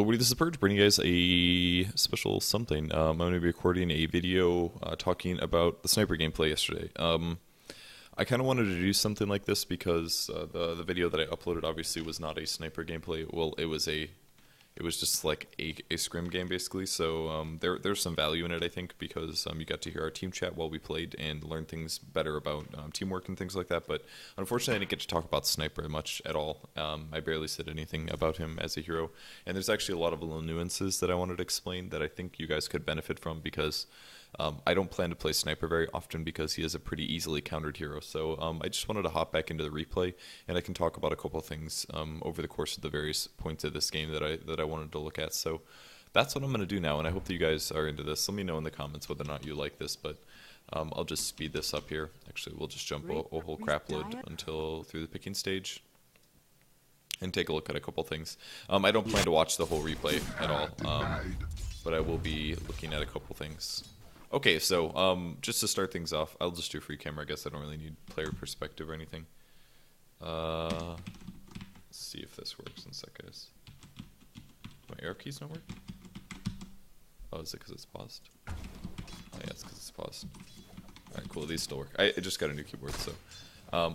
everybody, this is Purge, bringing you guys a special something. I'm going to be recording a video talking about the sniper gameplay yesterday. I kind of wanted to do something like this because the video that I uploaded obviously was not a sniper gameplay. Well, it was just like a scrim game basically. So there's some value in it, I think, because you got to hear our team chat while we played and learn things better about teamwork and things like that. But unfortunately, I didn't get to talk about Sniper much at all. I barely said anything about him as a hero, and there's actually a lot of little nuances that I wanted to explain that I think you guys could benefit from because I don't plan to play Sniper very often because he is a pretty easily countered hero. So I just wanted to hop back into the replay, and I can talk about a couple of things over the course of the various points of this game that I wanted to look at. So that's what I'm going to do now, and I hope that you guys are into this. Let me know in the comments whether or not you like this, but I'll just speed this up here. Actually, we'll just jump a whole crap load until through the picking stage and take a look at a couple things. I don't plan to watch the whole replay at all, but I will be looking at a couple things. Okay, so just to start things off, I'll just do free camera. I guess I don't really need player perspective or anything. Let's see if this works in a sec, guys. My arrow keys not work? Oh, is it because it's paused? Oh yeah, it's because it's paused. Alright, cool, these still work. I just got a new keyboard, so.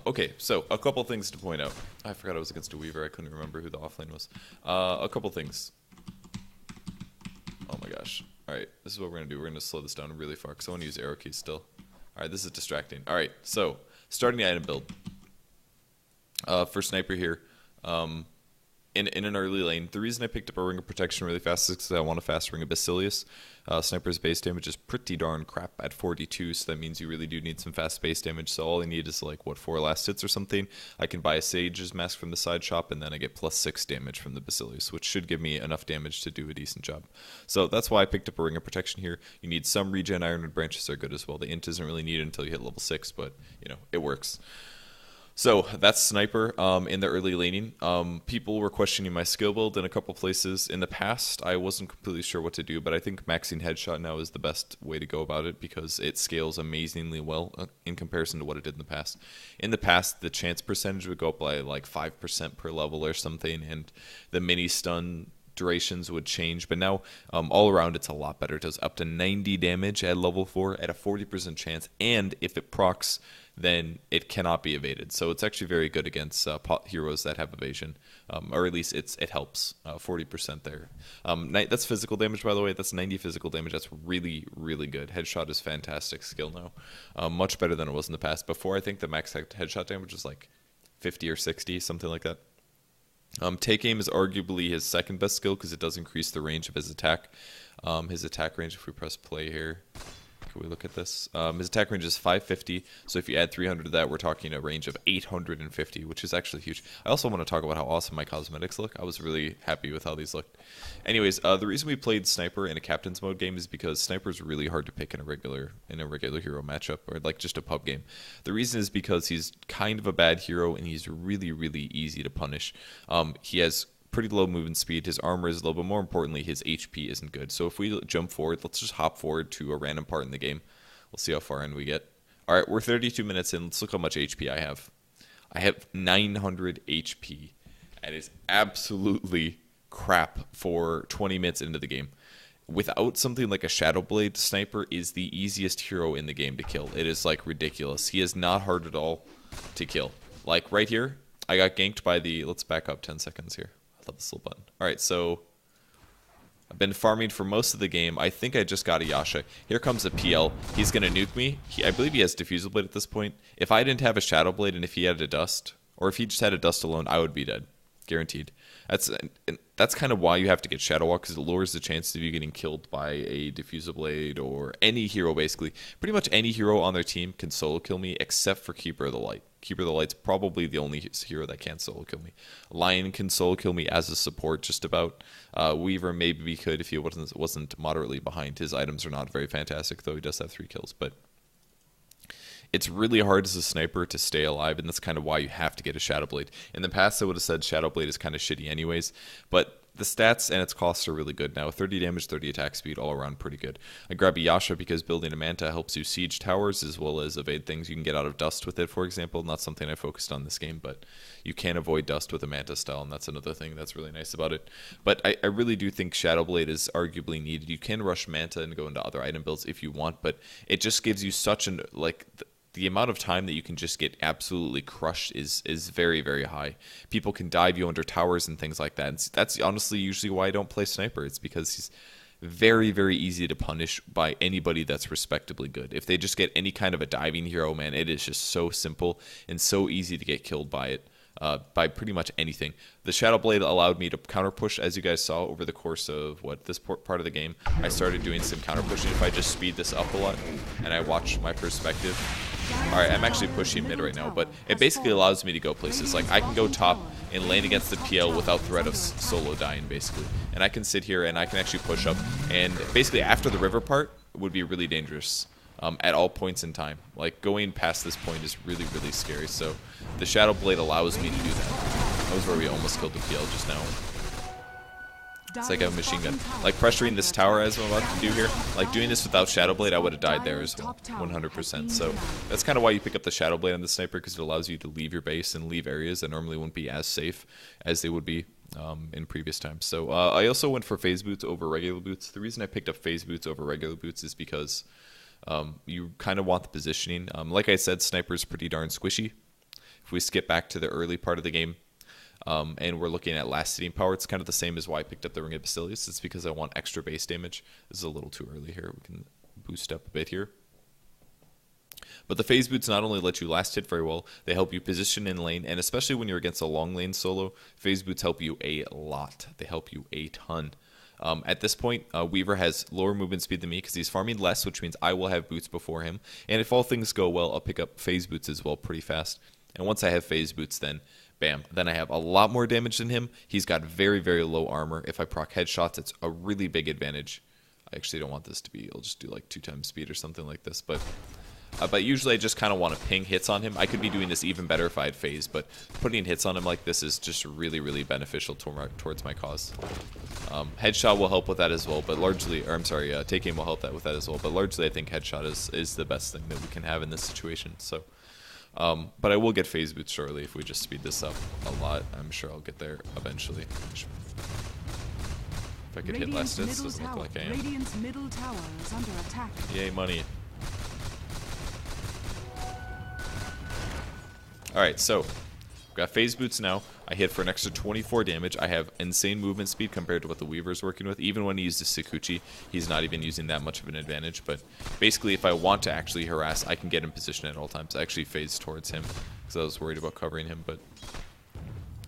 Okay, so a couple things to point out. I forgot I was against a Weaver. I couldn't remember who the offlane was. A couple things. Oh my gosh. Alright, this is what we're going to do. We're going to slow this down really far because I want to use arrow keys still. Alright, this is distracting. Alright, so starting the item build. For Sniper here, in an early lane, the reason I picked up a Ring of Protection really fast is because I want a fast Ring of Basilius. Sniper's base damage is pretty darn crap at 42, so that means you really do need some fast base damage. So all I need is like, what, 4 last hits or something. I can buy a Sage's Mask from the side shop, and then I get +6 damage from the Basilius, which should give me enough damage to do a decent job. So that's why I picked up a Ring of Protection here. You need some regen. Ironwood branches are good as well. The int isn't really needed until you hit level 6, but, you know, it works. So that's Sniper in the early laning. People were questioning my skill build in a couple places. In the past, I wasn't completely sure what to do, but I think maxing headshot now is the best way to go about it because it scales amazingly well in comparison to what it did in the past. In the past, the chance percentage would go up by like 5% per level or something, and the mini stun durations would change, but now all around it's a lot better. It does up to 90 damage at level 4 at a 40% chance, and if it procs, then it cannot be evaded. So it's actually very good against heroes that have evasion, or at least it helps 40% there. That's physical damage, by the way. That's 90 physical damage. That's really, really good. Headshot is fantastic skill now, much better than it was in the past. Before, I think the max headshot damage was like 50 or 60, something like that. Take aim is arguably his second best skill because it does increase the range of his attack. His attack range, if we press play here, can we look at this? His attack range is 550, so if you add 300 to that, we're talking a range of 850, which is actually huge. I also want to talk about how awesome my cosmetics look. I was really happy with how these looked. Anyways, the reason we played Sniper in a Captain's Mode game is because Sniper is really hard to pick in a regular hero matchup, or like just a pub game. The reason is because he's kind of a bad hero, and he's really, really easy to punish. He has pretty low movement speed, his armor is low, but more importantly, his HP isn't good. So if we jump forward, let's just hop forward to a random part in the game. We'll see how far in we get. Alright, we're 32 minutes in. Let's look how much HP I have. I have 900 HP. That is absolutely crap for 20 minutes into the game. Without something like a Shadow Blade, Sniper is the easiest hero in the game to kill. It is like ridiculous. He is not hard at all to kill. Like right here, I got ganked by the... Let's back up 10 seconds here. I love this little button. Alright, so I've been farming for most of the game. I think I just got a Yasha. Here comes a PL. He's going to nuke me. I believe he has Diffusal Blade at this point. If I didn't have a Shadow Blade and if he had a Dust, or if he just had a Dust alone, I would be dead. Guaranteed. That's kind of why you have to get Shadow Walk, because it lowers the chances of you getting killed by a Diffusal Blade or any hero, basically. Pretty much any hero on their team can solo kill me except for Keeper of the Light. Keeper of the Light's probably the only hero that can't solo kill me. Lion can solo kill me as a support, just about. Weaver maybe could if he wasn't moderately behind. His items are not very fantastic, though he does have 3 kills, but it's really hard as a sniper to stay alive, and that's kind of why you have to get a Shadow Blade. In the past, I would have said Shadow Blade is kind of shitty anyways, but the stats and its costs are really good now. 30 damage, 30 attack speed, all around pretty good. I grab a Yasha because building a Manta helps you siege towers as well as evade things. You can get out of dust with it, for example. Not something I focused on this game, but you can avoid dust with a Manta style, and that's another thing that's really nice about it. But I really do think Shadowblade is arguably needed. You can rush Manta and go into other item builds if you want, but it just gives you such an, like, the amount of time that you can just get absolutely crushed is very, very high. People can dive you under towers and things like that. And that's honestly usually why I don't play Sniper. It's because he's very, very easy to punish by anybody that's respectably good. If they just get any kind of a diving hero, man, it is just so simple and so easy to get killed by it. By pretty much anything. The Shadowblade allowed me to counter push, as you guys saw over the course of this part of the game. I started doing some counter pushing. If I just speed this up a lot and I watch my perspective. Alright, I'm actually pushing mid right now, but it basically allows me to go places. Like, I can go top and lane against the PL without threat of solo dying, basically. And I can sit here and I can actually push up. And basically, after the river part would be really dangerous. At all points in time. Like, going past this point is really, really scary. So the Shadowblade allows me to do that. That was where we almost killed the PL just now. It's like a machine gun. Like, pressuring this tower as I'm about to do here. Like, doing this without Shadowblade, I would have died there as well. 100%. So that's kind of why you pick up the Shadowblade on the Sniper, because it allows you to leave your base and leave areas that normally wouldn't be as safe as they would be in previous times. So I also went for phase boots over regular boots. The reason I picked up phase boots over regular boots is because you kind of want the positioning. Like I said, Sniper is pretty darn squishy. If we skip back to the early part of the game, and we're looking at last hitting power, it's kind of the same as why I picked up the Ring of Basilius. It's because I want extra base damage. This is a little too early here. We can boost up a bit here. But the phase boots not only let you last hit very well, they help you position in lane, and especially when you're against a long lane solo, phase boots help you a lot. They help you a ton. At this point, Weaver has lower movement speed than me because he's farming less, which means I will have boots before him. And if all things go well, I'll pick up phase boots as well pretty fast. And once I have phase boots, then bam, then I have a lot more damage than him. He's got very, very low armor. If I proc headshots, it's a really big advantage. I actually don't want this to be, I'll just do like 2 times speed or something like this. But usually I just kind of want to ping hits on him. I could be doing this even better if I had phase, but putting hits on him like this is just really, really beneficial towards my cause. Headshot will help with that as well, but largely, or I'm sorry, take aim will help that with that as well, but largely I think headshot is the best thing that we can have in this situation. So, but I will get phase boots shortly if we just speed this up a lot. I'm sure I'll get there eventually. If I could hit last hits, doesn't look like I am. Radiant's middle tower is under attack. Yay, money. Alright, so I've got phase boots now. I hit for an extra 24 damage. I have insane movement speed compared to what the Weaver's working with. Even when he uses Sakuchi, he's not even using that much of an advantage. But basically, if I want to actually harass, I can get in position at all times. I actually phase towards him because I was worried about covering him, but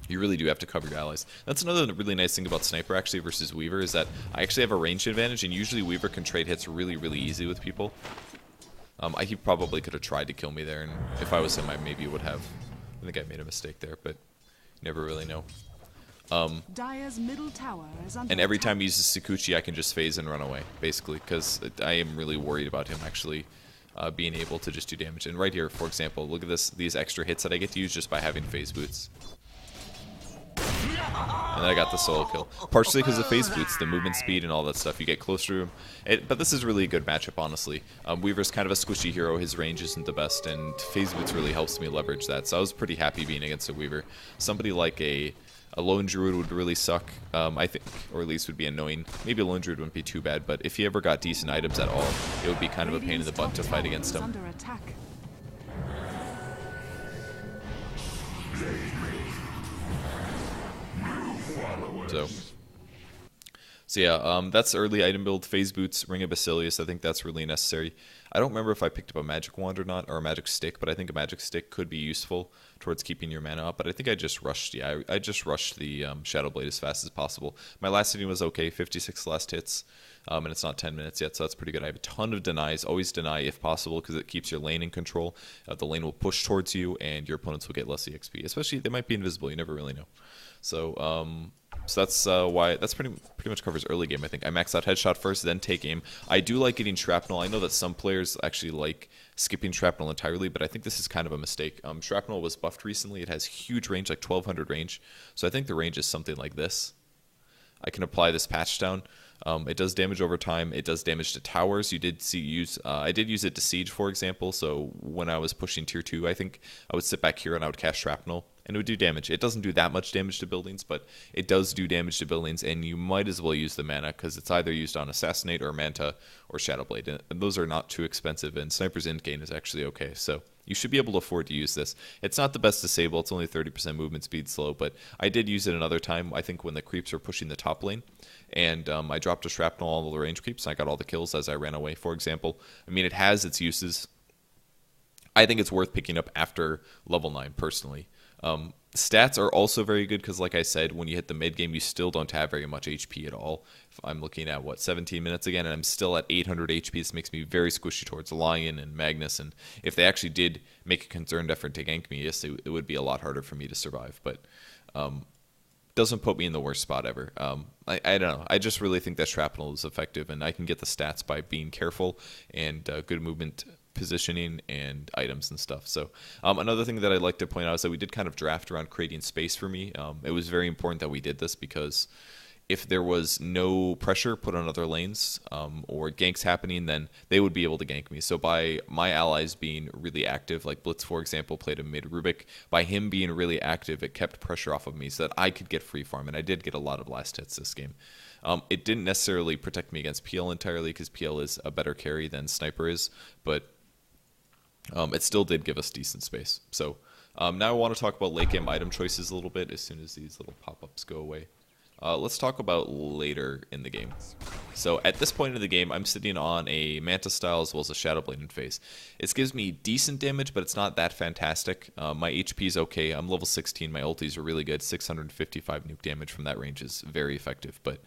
you really do have to cover your allies. That's another really nice thing about Sniper actually versus Weaver is that I actually have a range advantage, and usually Weaver can trade hits really, really easy with people. He probably could have tried to kill me there, and if I was him, I maybe would have. I think I made a mistake there, but you never really know. Dire's middle tower is under And every attack. time he uses Sakuchi, I can just phase and run away, basically, because I am really worried about him actually being able to just do damage. And right here, for example, look at these extra hits that I get to use just by having phase boots. And then I got the solo kill. Partially because of phase boots, the movement speed and all that stuff. You get closer to him. But this is really a good matchup, honestly. Weaver's kind of a squishy hero. His range isn't the best, and phase boots really helps me leverage that. So I was pretty happy being against a Weaver. Somebody like a lone druid would really suck, I think, or at least would be annoying. Maybe a lone druid wouldn't be too bad, but if he ever got decent items at all, it would be kind of a pain in the butt to fight against him. Under attack. So yeah, that's early item build, phase boots, Ring of Basilius. I think that's really necessary. I don't remember if I picked up a magic wand or not, or a magic stick, but I think a magic stick could be useful towards keeping your mana up. But I think I just rushed, I just rushed the Shadowblade as fast as possible. My last hitting was okay, 56 last hits, and it's not 10 minutes yet, so that's pretty good. I have a ton of denies, always deny if possible, because it keeps your lane in control. The lane will push towards you, and your opponents will get less EXP. Especially, they might be invisible, you never really know. So, so that's why that's pretty much covers early game. I think I max out headshot first, then take aim. I do like getting shrapnel. I know that some players actually like skipping shrapnel entirely, but I think this is kind of a mistake. Shrapnel was buffed recently. It has huge range, like 1200 range. So I think the range is something like this. I can apply this patch down. It does damage over time. It does damage to towers. You did see use. I did use it to siege, for example. So when I was pushing tier 2, I think I would sit back here and I would cast shrapnel, and it would do damage. It doesn't do that much damage to buildings, but it does do damage to buildings, and you might as well use the mana because it's either used on Assassinate or Manta or Shadowblade, and those are not too expensive, and Sniper's Endgame is actually okay. So you should be able to afford to use this. It's not the best disable. It's only 30% movement speed slow, but I did use it another time, I think when the creeps were pushing the top lane, and I dropped a shrapnel on all the range creeps, and I got all the kills as I ran away, for example. I mean, it has its uses. I think it's worth picking up after level 9, personally. Stats are also very good because, like I said, when you hit the mid game, you still don't have very much HP at all. If I'm looking at, 17 minutes again, and I'm still at 800 HP. This makes me very squishy towards Lion and Magnus, and if they actually did make a concerned effort to gank me, yes, it would be a lot harder for me to survive, but doesn't put me in the worst spot ever. I don't know. I just really think that shrapnel is effective, and I can get the stats by being careful and good movement positioning and items and stuff. So another thing that I'd like to point out is that we did kind of draft around creating space for me. It was very important that we did this because if there was no pressure put on other lanes or ganks happening, then they would be able to gank me. So by my allies being really active, like Blitz, for example, played a mid Rubik, by him being really active, it kept pressure off of me so that I could get free farm, and I did get a lot of last hits this game. It didn't necessarily protect me against PL entirely because PL is a better carry than Sniper is, but it still did give us decent space. So now I want to talk about late game item choices a little bit as soon as these little pop-ups go away. Let's talk about later in the game. So at this point in the game, I'm sitting on a Manta style as well as a Shadowblade in phase. It gives me decent damage, but it's not that fantastic. My HP is okay. I'm level 16. My ultis are really good. 655 nuke damage from that range is very effective. But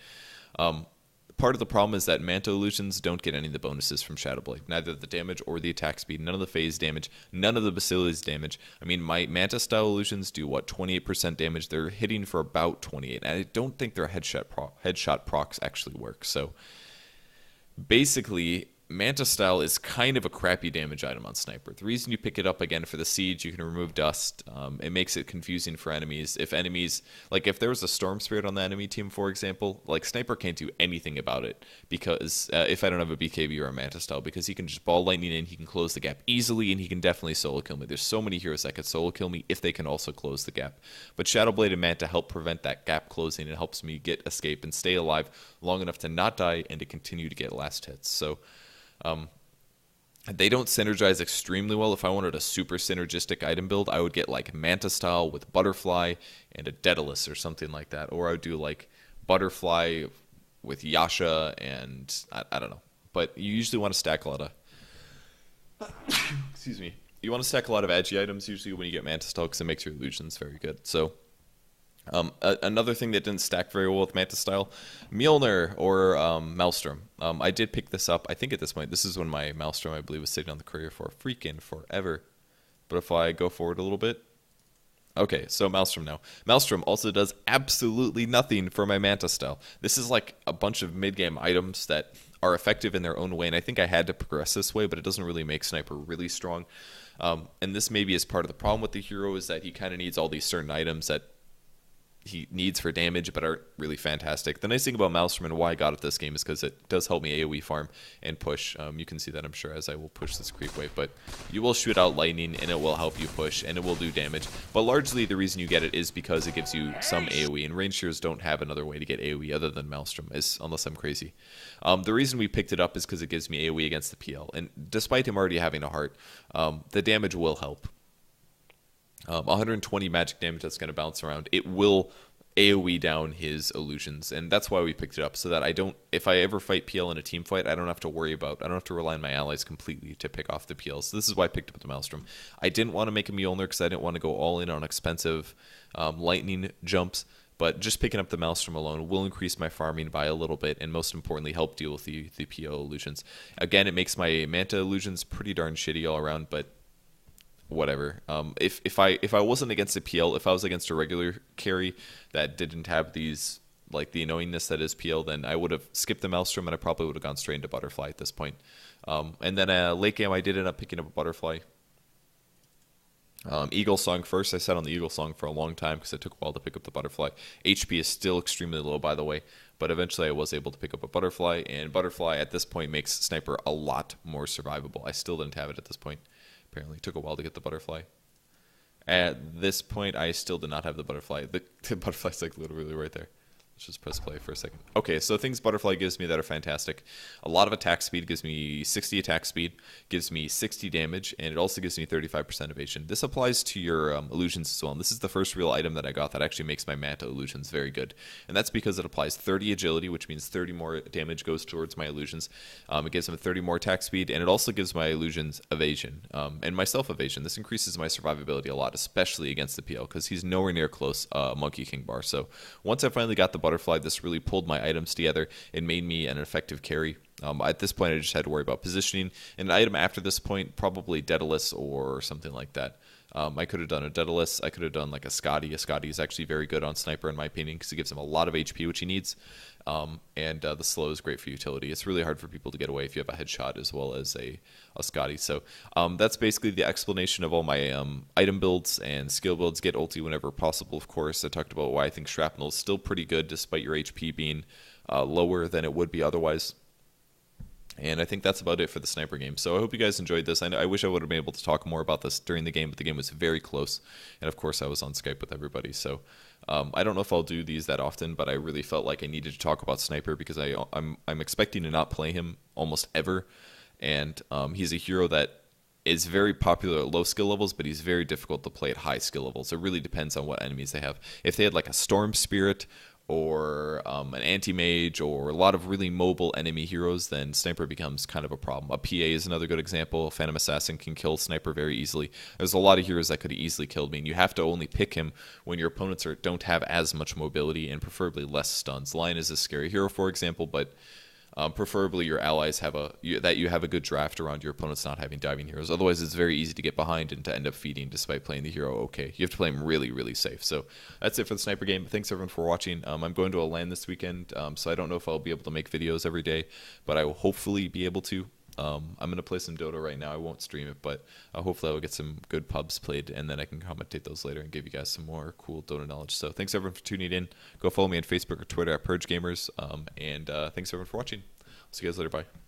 part of the problem is that Manta illusions don't get any of the bonuses from Shadowblade. Neither the damage or the attack speed, none of the phase damage, none of the Basili's damage. I mean, my Manta style illusions do, 28% damage? They're hitting for about 28, and I don't think their headshot procs actually work. So basically, Manta style is kind of a crappy damage item on Sniper. The reason you pick it up again for the siege, you can remove dust. It makes it confusing for enemies. If enemies, like if there was a Storm Spirit on the enemy team, for example, like Sniper can't do anything about it because if I don't have a BKB or a Manta style, because he can just ball lightning in, he can close the gap easily, and he can definitely solo kill me. There's so many heroes that could solo kill me if they can also close the gap. But Shadowblade and Manta help prevent that gap closing. It helps me get escape and stay alive long enough to not die and to continue to get last hits. So they don't synergize extremely well. If I wanted a super synergistic item build, I would get like Manta style with Butterfly and a Daedalus or something like that. Or I would do like Butterfly with Yasha and I don't know. But you usually want to stack a lot of excuse me. You want to stack a lot of agi items usually when you get Manta style because it makes your illusions very good. So another thing that didn't stack very well with Manta style, Mjolnir or Maelstrom. I did pick this up. I think at this point, this is when my Maelstrom, I believe, was sitting on the courier for freaking forever. But if I go forward a little bit. Okay, so Maelstrom now. Maelstrom also does absolutely nothing for my Manta style. This is like a bunch of mid-game items that are effective in their own way, and I think I had to progress this way, but it doesn't really make Sniper really strong. And this maybe is part of the problem with the hero, is that he kind of needs all these certain items that he needs for damage but aren't really fantastic. The nice thing about Maelstrom and why I got it this game is because it does help me AoE farm and push. You can see that, I'm sure, as I will push this creep wave, but you will shoot out lightning and it will help you push and it will do damage. But largely the reason you get it is because it gives you some AoE, and range heroes don't have another way to get AoE other than Maelstrom, unless I'm crazy. The reason we picked it up is because it gives me AoE against the PL, and despite him already having a heart, the damage will help. 120 magic damage that's going to bounce around. It will AoE down his illusions, and that's why we picked it up, so that I don't, if I ever fight PL in a team fight, I don't have to worry about, I don't have to rely on my allies completely to pick off the PL. So this is why I picked up the Maelstrom. I didn't want to make a Mjolnir because I didn't want to go all in on expensive lightning jumps, but just picking up the Maelstrom alone will increase my farming by a little bit, and most importantly, help deal with the PL illusions. Again, it makes my Manta illusions pretty darn shitty all around, but whatever. If I wasn't against a PL, if I was against a regular carry that didn't have these, like the annoyingness that is PL, then I would have skipped the Maelstrom and I probably would have gone straight into Butterfly at this point. And then late game I did end up picking up a Butterfly. Eagle Song first. I sat on the Eagle Song for a long time because it took a while to pick up the Butterfly. HP is still extremely low, by the way. But eventually I was able to pick up a butterfly, and butterfly at this point makes sniper a lot more survivable. I still didn't have it at this point. Apparently it took a while to get the butterfly. At this point, I still did not have the butterfly. The butterfly's like literally right there. Let's just press play for a second. Okay, so things butterfly gives me that are fantastic. A lot of attack speed, gives me 60 attack speed, gives me 60 damage, and it also gives me 35% evasion. This applies to your illusions as well. And this is the first real item that I got that actually makes my manta illusions very good. And that's because it applies 30 agility, which means 30 more damage goes towards my illusions. It gives them 30 more attack speed, and it also gives my illusions evasion and my self evasion. This increases my survivability a lot, especially against the PL, because he's nowhere near close Monkey King bar. So once I finally got the butterfly, this really pulled my items together and made me an effective carry. At this point, I just had to worry about positioning. And an item after this point, probably Daedalus or something like that. I could have done a Daedalus. I could have done like a Scotty. A Scotty is actually very good on Sniper in my opinion because it gives him a lot of HP, which he needs. And the slow is great for utility. It's really hard for people to get away if you have a headshot as well as a Scotty. So that's basically the explanation of all my item builds and skill builds. Get ulti whenever possible, of course. I talked about why I think Shrapnel is still pretty good despite your HP being lower than it would be otherwise. And I think that's about it for the sniper game. So I hope you guys enjoyed this. I wish I would have been able to talk more about this during the game, but the game was very close. And of course, I was on Skype with everybody. So I don't know if I'll do these that often, but I really felt like I needed to talk about Sniper because I'm expecting to not play him almost ever. And he's a hero that is very popular at low skill levels, but he's very difficult to play at high skill levels. It really depends on what enemies they have. If they had like a Storm Spirit or an anti-mage or a lot of really mobile enemy heroes, then Sniper becomes kind of a problem. A PA is another good example. Phantom Assassin can kill Sniper very easily. There's a lot of heroes that could have easily killed me, and you have to only pick him when your opponents don't have as much mobility and preferably less stuns. Lion is a scary hero, for example, but preferably your allies have you have a good draft around your opponents not having diving heroes. Otherwise, it's very easy to get behind and to end up feeding despite playing the hero okay. You have to play him really, really safe. So that's it for the Sniper game. Thanks everyone for watching. I'm going to a LAN this weekend, so I don't know if I'll be able to make videos every day, but I will hopefully be able to. I'm going to play some Dota right now. I won't stream it, but hopefully I will get some good pubs played, and then I can commentate those later and give you guys some more cool Dota knowledge. So thanks everyone for tuning in. Go follow me on Facebook or Twitter at Purge Gamers, and thanks everyone for watching. See you guys later. Bye.